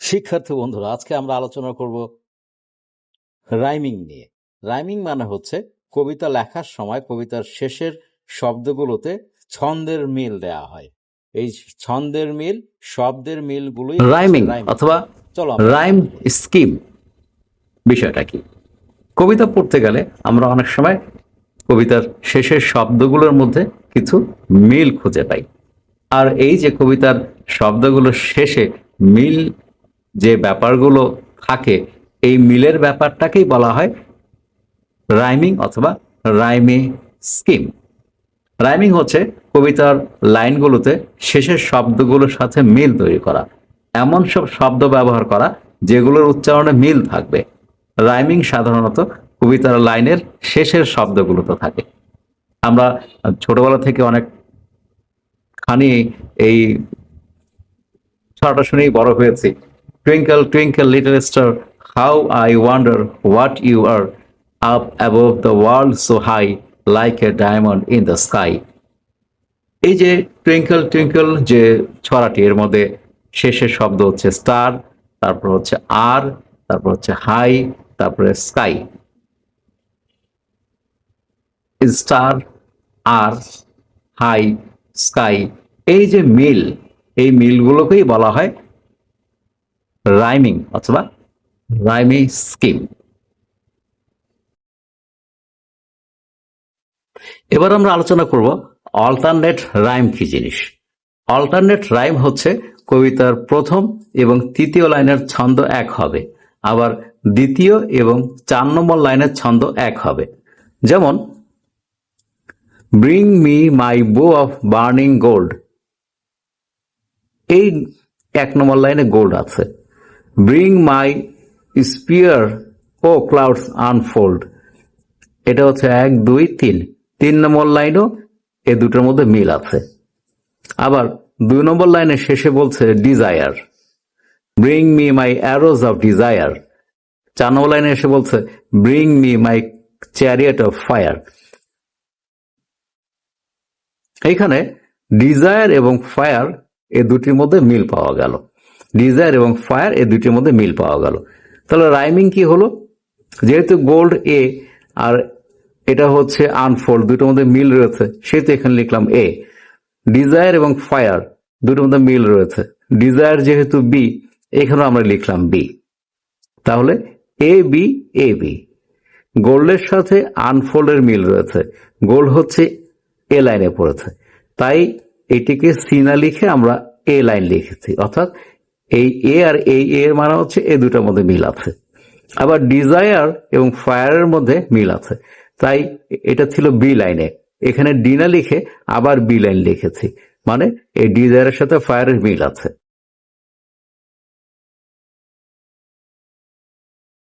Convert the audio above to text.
শিক্ষার্থী বন্ধুরা, আজকে আমরা আলোচনা করব রাইমিং নিয়ে। রাইমিং মানে হচ্ছে কবিতা লেখার সময় কবিতার শেষের শব্দগুলোতে ছন্দের মিল দেয়া হয়। এই ছন্দের মিল, শব্দের মিলগুলোই রাইমিং অথবা রাইম স্কিম বিষয়টা কি? কবিতা পড়তে গেলে আমরা অনেক সময় কবিতার শেষের শব্দগুলোর মধ্যে কিছু মিল খুঁজে পাই। আর এই যে কবিতার শব্দগুলোর শেষে মিল যে ব্যাপারগুলো থাকে, এই মিলের ব্যাপারটাকেই বলা হয় রাইমিং অথবা রাইমে স্কিম। রাইমিং হচ্ছে কবিতার লাইনগুলোতে শেষের শব্দগুলোর সাথে মিল তৈরি করা, এমন সব শব্দ ব্যবহার করা যেগুলোর উচ্চারণে মিল থাকবে। রাইমিং সাধারণত কবিতার লাইনের শেষের শব্দগুলোতে থাকে। আমরা ছোটবেলা থেকে অনেকখানি এই ছড়াটা শুনেই বড় হয়েছি। Twinkle twinkle little star, how I wonder what you are, up above the world so high, like a diamond in the sky. এই যে টুইঙ্কল টুইঙ্কল যে ছড়াটি, এর মধ্যে শেষের শব্দ হচ্ছে স্টার, তারপর হচ্ছে আর, তারপর হচ্ছে হাই, তারপরে স্কাই। স্টার, আর, হাই, স্কাই, এই যে মিল, এই মিলগুলোকেই বলা হয় রাইমিং অথবা রাইমিং স্কিম। এবার আমরা আলোচনা করব অল্টারনেট রাইম কি জিনিস। অল্টারনেট রাইম হচ্ছে কবিতার প্রথম এবং তৃতীয় লাইনের ছন্দ এক হবে, আবার দ্বিতীয় এবং 4 নম্বর লাইনের ছন্দ এক হবে। যেমন ব্রিং মি মাই বো অফ বার্নিং গোল্ড, এই 1 নম্বর লাইনে গোল্ড আছে। Bring my spear O clouds unfold, এটা হচ্ছে 1, 2, 3, 3 নম্বর লাইনও এ দুটোর মধ্যে মিল আছে। আবার 2 নম্বর লাইনের শেষে বলছে desire, bring me my arose of desire. 4 নম্বর লাইনে এসে বলছে bring me my chariot of fire. এইখানে ডিজায়ার এবং ফায়ার এ দুটির মধ্যে মিল পাওয়া গেল। ডিজায়ার এবং ফায়ার এ দুটির মধ্যে মিল পাওয়া গেল। তাহলে রাইমিং কি হলো? যেহেতু গোল্ড এ আর এটা হচ্ছে আনফোল্ড, দুটোর মধ্যে মিল রয়েছে, সেহেতু এখানে লিখলাম এ। ডিজায়ার এবং ফায়ার দুটোর মধ্যে মিল রয়েছে, ডিজায়ার যেহেতু বি, এখানেও আমরা লিখলাম বি। তাহলে এ বি এ বি। গোল্ডের সাথে আনফোল্ডের মিল রয়েছে, গোল্ড হচ্ছে এ লাইনে পড়েছে, তাই এটিকে সি না লিখে আমরা এ লাইন লিখেছি, অর্থাৎ এই এ আর এই এর মানে হচ্ছে এ দুটার মধ্যে মিল আছে। আবার ডিজায়ার এবং ফায়ারের মধ্যে মিল আছে, তাই এটা ছিল বি লাইনে, এখানে ডি না লিখে আবার বি লাইন লিখেছি, মানে এই ডিজায়ারের সাথে ফায়ারের মিল আছে।